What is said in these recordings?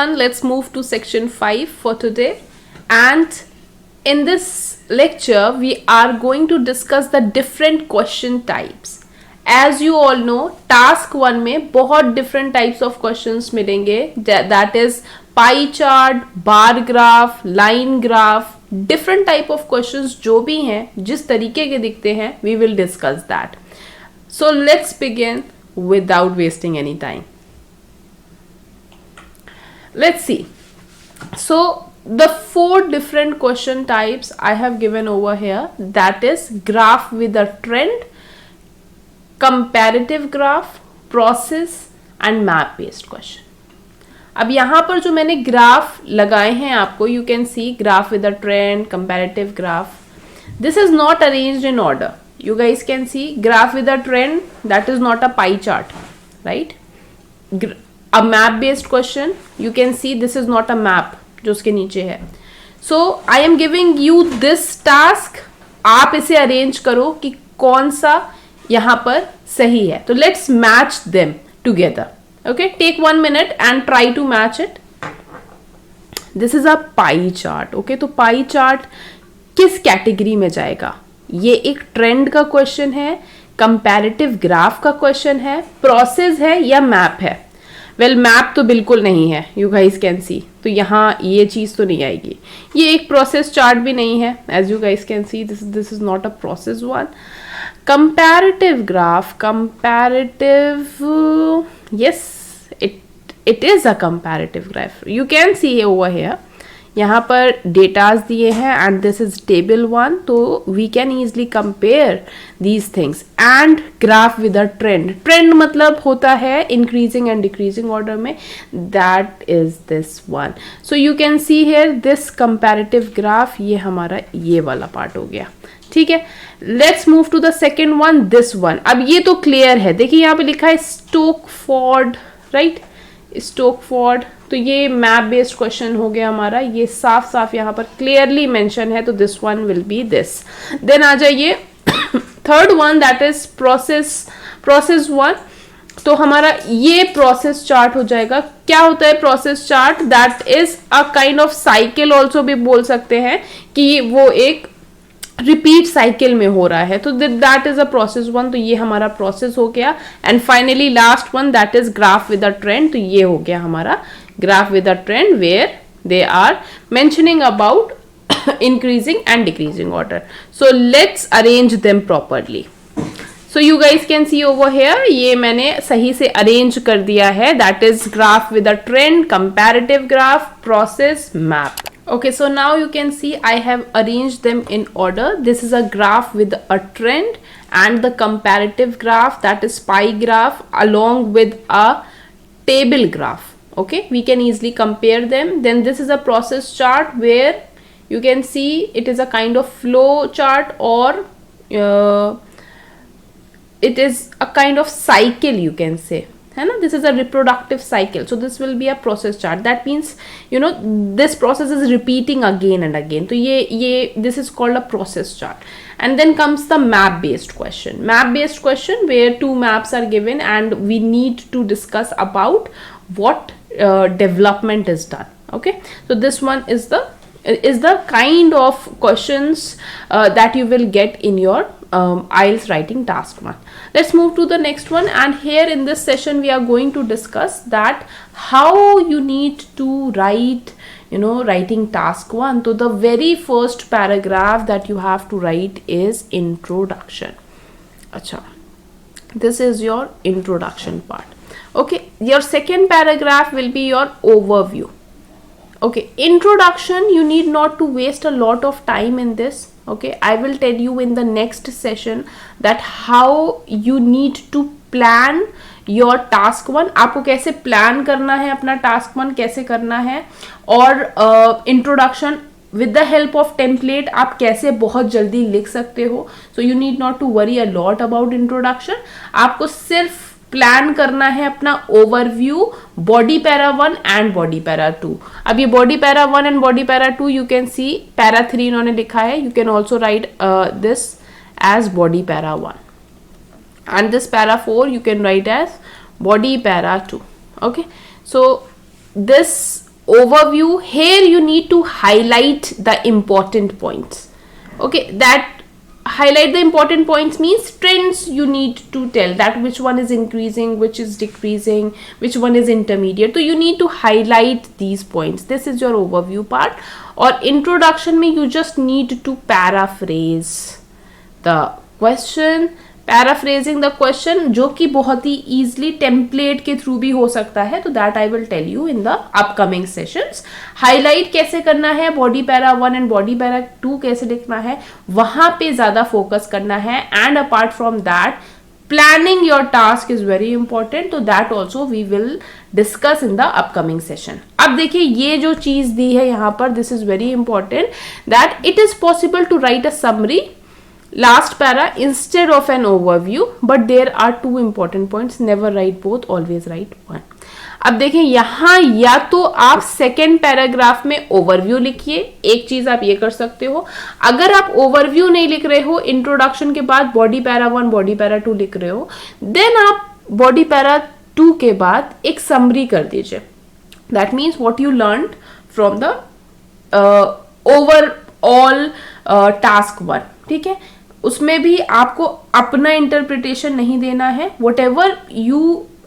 1, let's move to section 5 for today. And in this lecture, we are going to discuss the different question types. As you all know, task 1 में बहुत different types of questions मिलेंगे. That is pie chart, bar graph, line graph, different type of questions जो भी हैं, जिस तरीके के दिखते हैं, we will discuss that. So let's begin without wasting any time. Let's see. So the 4 different question types I have given over here, that is graph with a trend, comparative graph, process and map based question. अब यहाँ पर जो मैंने graph लगाए हैं आपको, you can see graph with a trend, comparative graph. This is not arranged in order. You guys can see graph with a trend, that is not a pie chart, right? A map based question, you can see this is not a map जो उसके नीचे है. So I am giving you this task. आप इसे arrange करो कि कौन सा यहाँ पर सही है. तो let's match them together. Okay, take 1 minute and try to match it. This is a pie chart. Okay, तो pie chart किस कैटेगरी में जाएगा? ये एक ट्रेंड का क्वेश्चन है, कंपैरेटिव ग्राफ का क्वेश्चन है, प्रोसेस है या मैप है? वेल मैप तो बिल्कुल नहीं है, यू गाइस कैन सी. तो यहाँ ये चीज़ तो नहीं आएगी. ये एक प्रोसेस चार्ट भी नहीं है, as you guys can see this is not a process one. Comparative graph, comparative, yes it is a comparative graph. You can see over here, यहाँ पर डेटाज दिए हैं एंड दिस इज टेबल 1. तो we can easily compare these things. And graph with a trend. Trend मतलब होता है increasing and decreasing order में. That is this one. So you can see here this comparative graph. ये हमारा ये वाला part हो गया. ठीक है, let's move to the second one, this one. अब ये तो क्लियर है. देखिए यहाँ पे लिखा है स्टोकफोर्ड, राइट? स्टोकफोर्ड. तो ये मैप बेस्ड क्वेश्चन हो गया हमारा. ये साफ साफ यहाँ पर क्लियरली मेंशन है. तो this one will be this. Then आ जाइए third one, that is process one. तो हमारा ये प्रोसेस चार्ट हो जाएगा. क्या होता है process chart? That is a kind of cycle also भी बोल सकते हैं कि वो एक रिपीट साइकिल में हो रहा है. तो that is a process one. तो ये हमारा प्रोसेस हो गया. And finally last one, that is graph with a trend. तो ये हो गया हमारा graph with a trend where they are mentioning about increasing and decreasing order. So let's arrange them properly. So you guys can see over here, ये मैंने सही से arrange कर दिया है. That is graph with a trend, comparative graph, process, map. Okay, so now you can see I have arranged them in order. This is a graph with a trend and the comparative graph, that is pie graph, along with a table graph. Okay, we can easily compare them. Then this is a process chart where you can see it is a kind of flow chart, or it is a kind of cycle, you can say, है ना? This is a reproductive cycle. So this will be a process chart. That means, you know, this process is repeating again and again. तो ये this is called a process chart. And then comes the map based question. Map based question where 2 maps are given and we need to discuss about what development is done. Okay, so this one is the kind of questions that you will get in your IELTS writing task 1. Let's move to the next one. And here in this session we are going to discuss that how you need to write, you know, writing task 1. So the very first paragraph that you have to write is introduction. Acha, this is your introduction part. Okay, your second paragraph will be your overview. Okay, introduction, you need not to waste a lot of time in this. Okay, I will tell you in the next session that how you need to plan your task 1. आपको कैसे plan करना है अपना task 1, कैसे करना है, और introduction with the help of template आप कैसे बहुत जल्दी लिख सकते हो. So you need not to worry a lot about introduction. आपको सिर्फ प्लान करना है अपना overview, body para 1 and body para 2. अब ये body para 1 and body para 2 you can see para 3 इन्होंने लिखा है. You can also write this as body para 1 and this para 4 you can write as body para 2. Okay, so this overview. Here you need to highlight the important points. Okay, that highlight the important points means trends you need to tell, that which one is increasing, which is decreasing, which one is intermediate. So you need to highlight these points. This is your overview part. Or introduction में you just need to paraphrase the question. Paraphrasing the question, जो कि बहुत ही easily template के through भी हो सकता है, तो that I will tell you in the upcoming sessions. Highlight कैसे करना है, body para 1 and body para 2 कैसे लिखना है, वहां पे ज्यादा फोकस करना है. And apart from that, planning your task is very important. तो that also we will discuss in the upcoming session. अब देखिए ये जो चीज दी है यहाँ पर, this is very important, that it is possible to write a summary last para instead of an overview, but there are 2 important points. Never write both, always write one. अब देखें यहाँ, या तो आप सेकेंड पैराग्राफ में overview लिखिए. एक चीज आप ये कर सकते हो. अगर आप ओवरव्यू नहीं लिख रहे हो, इंट्रोडक्शन के बाद बॉडी पैरा 1 बॉडी पैरा 2 लिख रहे हो, देन आप बॉडी पैरा 2 के बाद एक समरी कर दीजिए. That means what you learn from the overall task 1. ठीक है, उसमें भी आपको अपना इंटरप्रिटेशन नहीं देना है. What ever you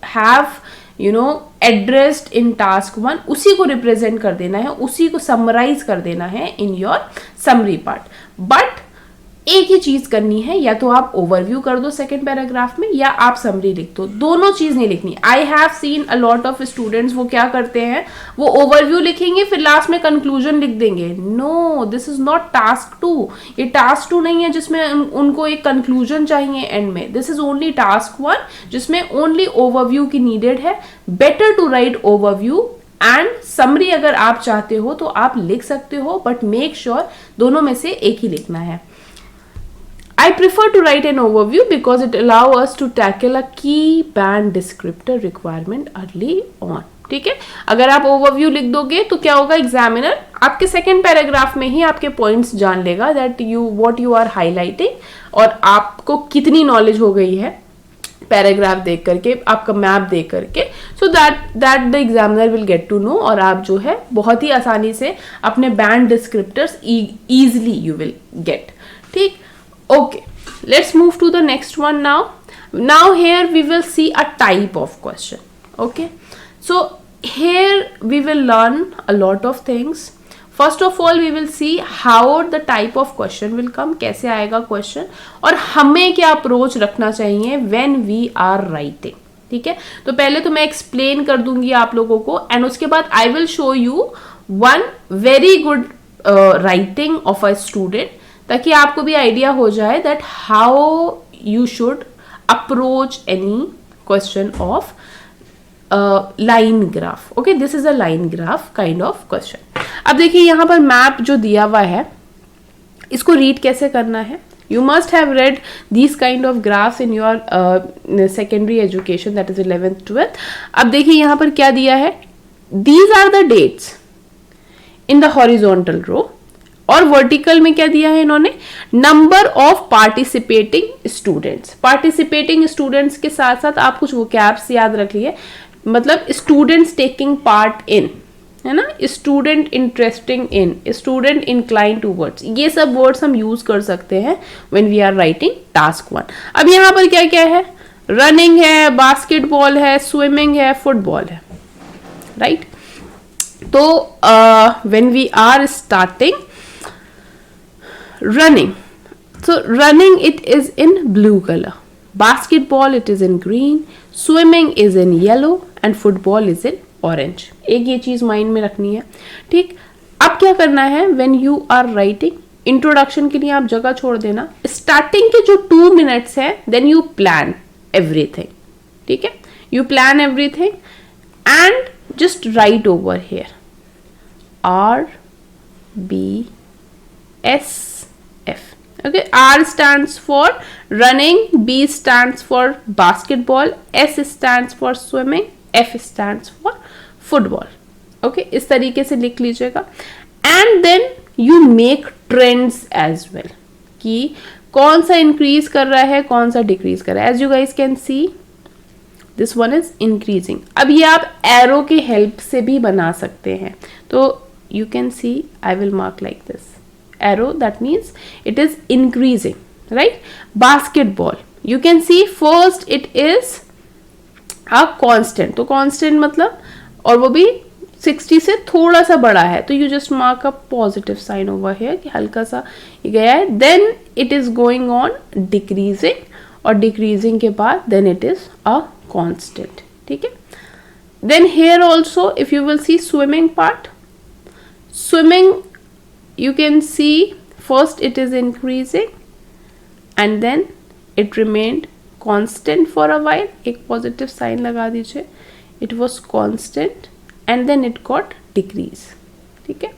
have addressed in task 1, उसी को रिप्रेजेंट कर देना है, उसी को समराइज कर देना है in your summary part. But एक ही चीज करनी है, या तो आप ओवरव्यू कर दो सेकेंड पैराग्राफ में, या आप समरी लिख दो. दोनों चीज नहीं लिखनी. I have seen a lot of students, वो क्या करते हैं, वो ओवरव्यू लिखेंगे, फिर लास्ट में कंक्लूजन लिख देंगे. No, this is not task 2. ये टास्क 2 नहीं है जिसमें उनको एक कंक्लूजन चाहिए एंड में. दिस इज ओनली टास्क 1 जिसमें ओनली ओवरव्यू की नीडेड है. Better to write overview and summary. अगर आप चाहते हो तो आप लिख सकते हो, बट मेक श्योर दोनों में से एक ही लिखना है. I prefer to write an overview because it allows us to tackle a key band descriptor requirement early on. ठीक है, अगर आप ओवरव्यू लिख दोगे तो क्या होगा, एग्जामिनर आपके सेकेंड पैराग्राफ में ही आपके पॉइंट्स जान लेगा, that what you are highlighting, और आपको कितनी नॉलेज हो गई है पैराग्राफ देख करके, आपका मैप देख करके. So that the examiner will get to know, और आप जो है बहुत ही आसानी से अपने band descriptors easily you will get. ठीक, okay, let's move to the next one now. Now here we will see a type of question. Okay, so here we will learn a lot of things. First of all we will see how the type of question will come, कैसे आएगा question, और हमें क्या approach रखना चाहिए when we are writing. ठीक है, तो पहले तो मैं एक्सप्लेन कर दूंगी आप लोगों को, एंड उसके बाद I will show you one very good writing of a student, ताकि आपको भी आइडिया हो जाए that how you should approach any question of line graph. Okay, this is a line graph kind of question. अब देखिए यहाँ पर map जो दिया हुआ है, इसको रीड कैसे करना है. You must have read these kind of graphs in your secondary education, that is 11th 12th. अब देखिए यहाँ पर क्या दिया है, these are the dates in the horizontal row, और वर्टिकल में क्या दिया है इन्होंने, number of participating students. Participating students के साथ साथ आप कुछ वोकैब्स याद रख लिए, मतलब स्टूडेंट्स टेकिंग पार्ट इन, है ना, student interesting in, student incline towards, ये सब वर्ड्स हम यूज कर सकते हैं when we are writing task 1. अब यहाँ पर क्या क्या है, रनिंग है, बास्केटबॉल है, स्विमिंग है, फुटबॉल है, राइट. तो when we are starting running, so running it is in blue color, basketball it is in green, swimming is in yellow and football is in orange. एक ये चीज mind में रखनी है. ठीक, अब क्या करना है, when you are writing, introduction के लिए आप जगह छोड़ देना. स्टार्टिंग के जो 2 मिनट्स है, then you plan everything. ठीक है, you plan everything and just write over here R B S F. Okay, R stands for running, B stands for basketball, S stands for swimming, F stands for football. Okay, इस तरीके से लिख लीजिएगा. And then you make trends as well, कि कौन सा increase कर रहा है, कौन सा डिक्रीज कर रहा है. As you guys can see, this one is increasing. अब ये आप एरो के हेल्प से भी बना सकते हैं, तो you can C I will mark like this arrow, that means it is increasing, right. Basketball, you can C first it is a constant, तो कांस्टेंट मतलब, और वो भी 60 से थोड़ा सा बड़ा है, तो you just mark a positive sign over here कि हल्का सा ये गया है। Then it is going on decreasing, और डिक्रीजिंग के बाद then it is a constant, ठीक है। Then here also if you will see swimming part, swimming you can see first it is increasing and then it remained constant for a while, एक positive sign लगा दीजिए, it was constant and then it got decrease, ठीक है।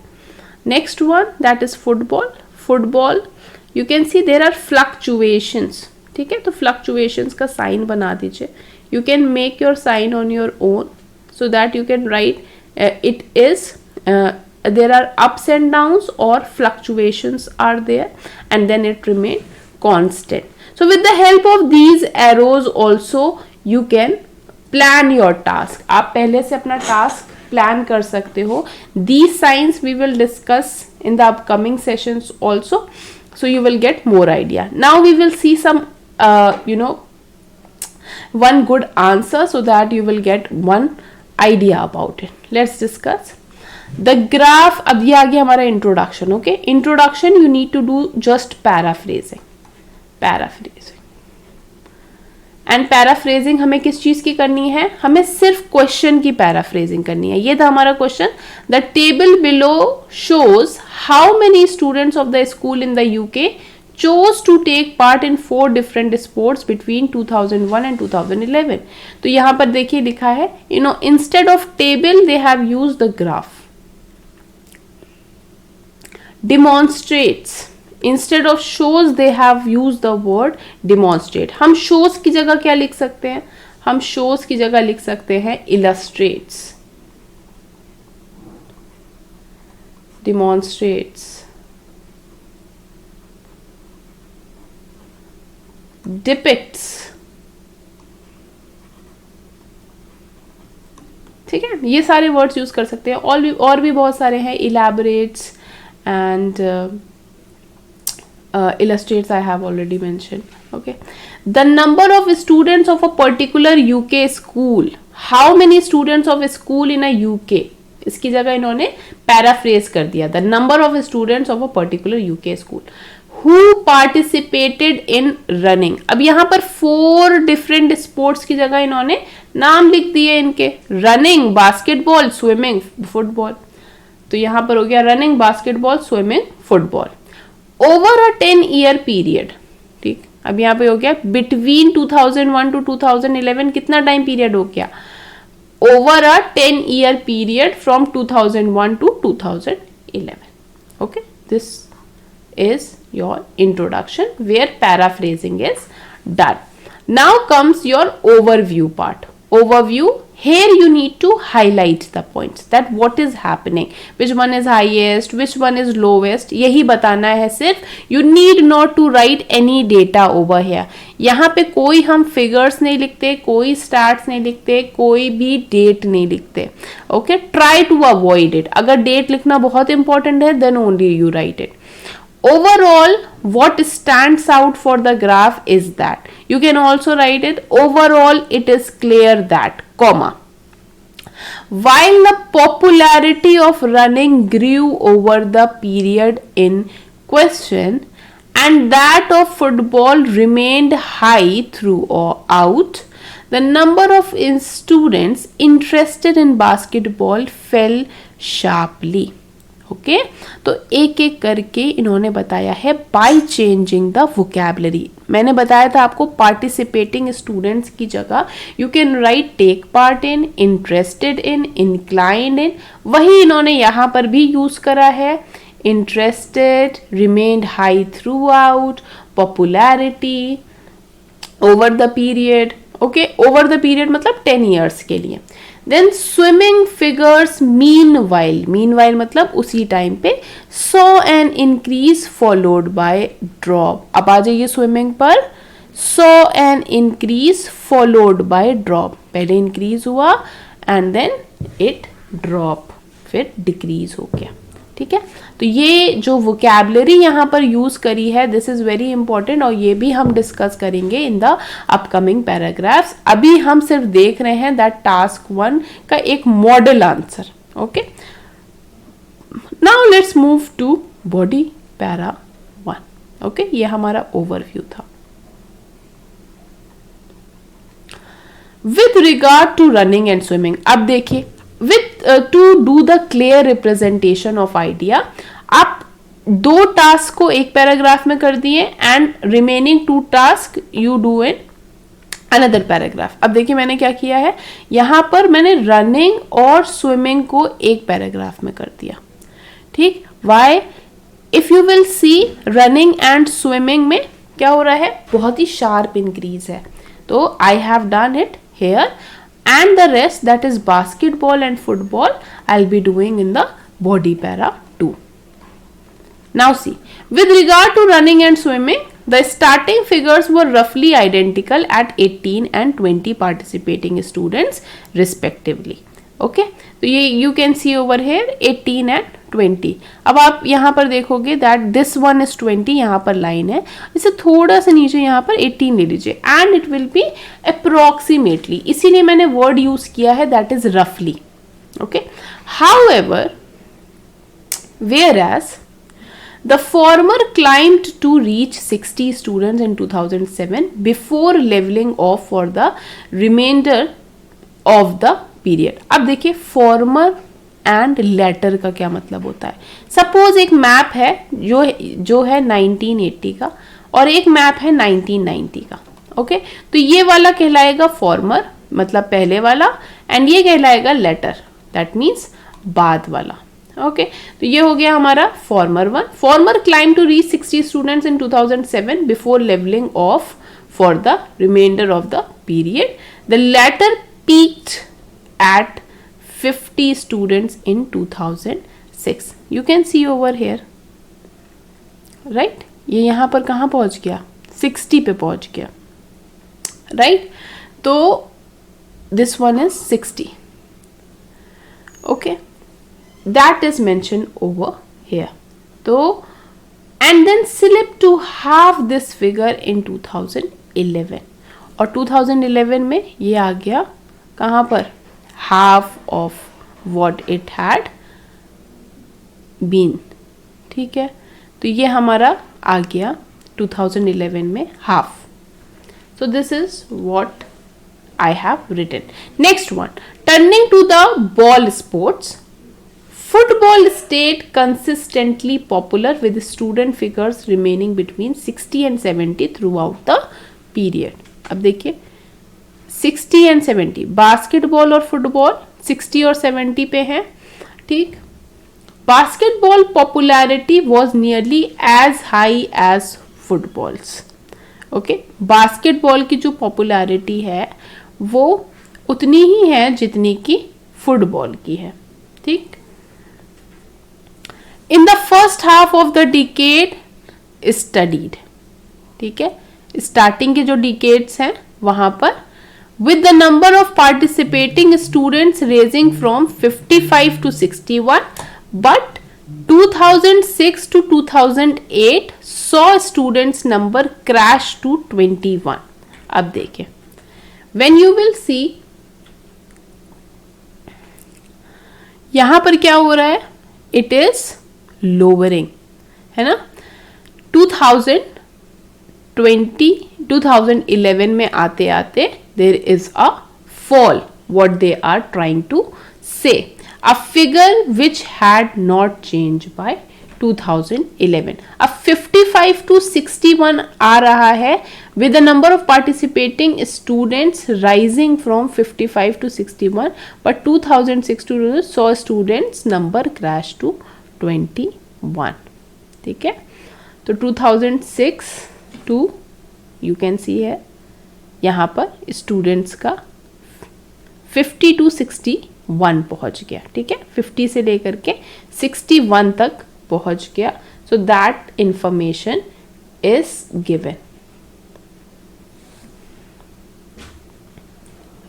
next one that is football, football you can see there are fluctuations, ठीक है, तो fluctuations का sign बना दीजिए, you can make your sign on your own so that you can write it is there are ups and downs or fluctuations are there and then it remain constant. So with the help of these arrows also you can plan your task. आप पहले से अपना task plan कर सकते हो. These signs we will discuss in the upcoming sessions also, so you will get more idea. Now we will see some one good answer so that you will get one idea about it. Let's discuss. The graph, अब ये आ गया हमारा introduction, okay. Introduction you need to do just paraphrasing, and paraphrasing हमें किस चीज की करनी है, हमें सिर्फ क्वेश्चन की पैराफ्रेजिंग करनी है। ये था हमारा question, the table below shows how many students of the school in the UK chose to take part in 4 different sports between 2001 and 2011. तो यहाँ पर देखिए लिखा है, instead of table they have used the graph. Demonstrates, instead of shows they have used the word demonstrate. हम shows की जगह क्या लिख सकते हैं, हम shows की जगह लिख सकते हैं illustrates, demonstrates, depicts, ठीक है, ये सारे वर्ड्स यूज कर सकते हैं। और भी बहुत सारे हैं, elaborates and illustrates I have already mentioned. Okay, the number of students of a particular UK school, how many students of a school in a UK, इसकी जगह इन्होंने पैराफ्रेज कर दिया, the number of students of a particular UK school who participated in running. अब यहाँ पर 4 different sports की जगह इन्होंने नाम लिख दिए इनके, रनिंग, बास्केटबॉल, स्विमिंग, फुटबॉल। तो यहाँ पर हो गया running, basketball, swimming, football. Over a 10-year period, ठीक। अब यहाँ पे हो गया बिटवीन 2001 to 2011, कितना टाइम पीरियड हो गया, over a 10-year period from 2001 to 2011. Okay, this is your introduction where paraphrasing is done. Now comes your overview part. Overview, here you need to highlight the points that what is happening, which one is highest, which one is lowest, यही बताना है सिर्फ. You need not to write any data over here. यहाँ पे कोई हम figures नहीं लिखते, कोई stats नहीं लिखते, कोई भी date नहीं लिखते. Okay, try to avoid it. अगर date लिखना बहुत important है then only you write it. Overall, what stands out for the graph is that, you can also write it, overall it is clear that, comma, while the popularity of running grew over the period in question and that of football remained high throughout, the number of students interested in basketball fell sharply. Okay तो एक एक करके इन्होंने बताया है by changing the vocabulary. मैंने बताया था आपको पार्टिसिपेटिंग स्टूडेंट्स की जगह you can write take part in, interested in, inclined in, वही इन्होंने यहाँ पर भी यूज करा है. Interested, remained high throughout, popularity, over the period. Okay, over the period मतलब 10 years के लिए. Then swimming figures meanwhile, meanwhile मतलब उसी टाइम पे, saw an increase followed by drop. अब आ जाइए स्विमिंग पर. Saw an increase followed by drop, पहले इंक्रीज हुआ एंड देन इट ड्रॉप, फिर डिक्रीज हो गया, ठीक है। तो ये जो वोकैबुलरी यहाँ पर यूज करी है, दिस इज वेरी इंपॉर्टेंट, और ये भी हम डिस्कस करेंगे इन द अपकमिंग पैराग्राफ्स। अभी हम सिर्फ देख रहे हैं दैट टास्क 1 का एक model answer, okay. Now let's move to body para 1, okay. ये हमारा ओवरव्यू था। With regard to running and swimming, अब देखिए with to do the clear representation of idea, आप 2 टास्क को एक पैराग्राफ में कर दिए and remaining 2 task you do in another paragraph. अब देखिए मैंने क्या किया है, यहां पर मैंने रनिंग और स्विमिंग को एक पैराग्राफ में कर दिया, ठीक। Why? If you will see running and swimming में क्या हो रहा है, बहुत ही शार्प इंक्रीज है, तो I have done it here, and the rest, that is basketball and football, I'll be doing in the body para 2. Now see, with regard to running and swimming, the starting figures were roughly identical at 18 and 20 participating students respectively, okay. तो ये you can see over here 18 and 20. अब आप यहाँ पर देखोगे that this one is 20, यहाँ पर line है, इसे थोड़ा सा नीचे यहाँ पर 18 ले लीजिए and it will be approximately, इसीलिए मैंने word यूज किया है that is roughly, okay. However, whereas the former climbed to reach 60 students in 2007 before leveling off for the remainder of the period. अब देखिए फॉर्मर एंड लेटर का क्या मतलब होता है। सपोज एक मैप है जो है 1980 का और एक मैप है 1990 का, ओके। तो ये वाला कहलाएगा फॉर्मर, मतलब पहले वाला, एंड ये कहलाएगा लेटर, दैट मीन्स बाद वाला, ओके। तो ये हो गया हमारा former 1। Former climb to reach 60 students in 2007 before levelling off for the reminder of the period. The latter peaked at 50 students in 2006. You can see over here, right? ये यहाँ पर कहाँ पहुँच गया, 60 पे पहुँच गया, right? तो this one is 60, okay? That is mentioned over here. तो and then slip to half this figure in 2011, और 2011 में ये आ गया कहाँ पर, half of what it had been, ठीक है। तो ये हमारा आ गया 2011 में half. So this is what I have written. Next one, turning to the ball sports. Football stayed consistently popular with student figures remaining between 60 and 70 throughout the period. अब देखिए 60 and 70, basketball और फुटबॉल 60 और 70 पे हैं, ठीक। Basketball popularity was nearly as high as footballs, okay. Basketball की जो popularity है वो उतनी ही है जितनी की फुटबॉल की है, ठीक। In the first half of the decade studied, ठीक है। स्टार्टिंग के जो डिकेड्स हैं वहां पर with the number of participating students raising from 55 to 61, but 2006 to 2008 saw students number crash to 21. अब देखें, when you will see यहां पर क्या हो रहा है, it is lowering, है ना। 2011 में आते आते there is a fall, what they are trying to say, a figure which had not changed by 2011. अब 55 to 61 आ रहा है with the number of participating students rising from 55 to 61, but 2006 to saw students number crash to 21, ठीक है। तो 2006 to you can see है यहाँ पर students का 50 to 61 पहुँच गया, ठीक है। 50 से लेकर के 61 तक पहुँच गया। So that information is given.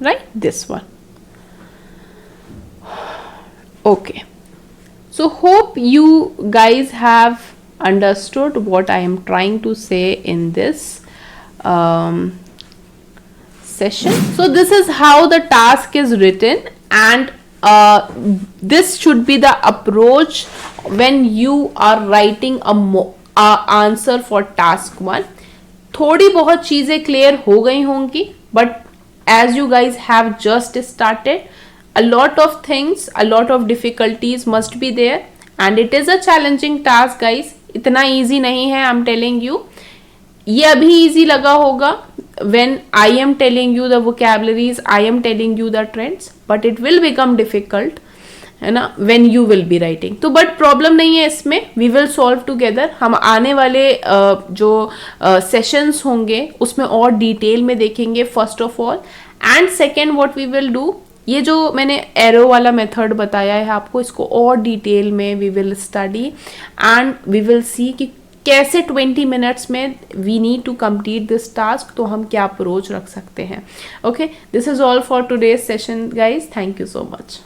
right? This one. Okay, so hope you guys have understood what I am trying to say in this session. So this is how the task is written, and this should be the approach when you are writing a answer for task 1. थोड़ी बहुत चीजें clear हो गई होंगी, but as you guys have just started, a lot of things, a lot of difficulties must be there, and it is a challenging task guys. इतना easy नहीं है, I'm telling you. ये अभी easy लगा होगा when I am telling you the vocabularies, I am telling you the trends, but it will become difficult, है ना, when you will be writing. तो बट प्रॉब्लम नहीं है इसमें, we will solve together. हम आने वाले जो सेशंस होंगे उसमें और डिटेल में देखेंगे first of all. And second what we will do, ये जो मैंने एरो वाला मेथड बताया है आपको, इसको और डिटेल में we will study and we will see कि कैसे 20 मिनट्स में we need to complete this task, तो हम क्या अप्रोच रख सकते हैं. Okay, this is all for today's session guys. Thank you so much.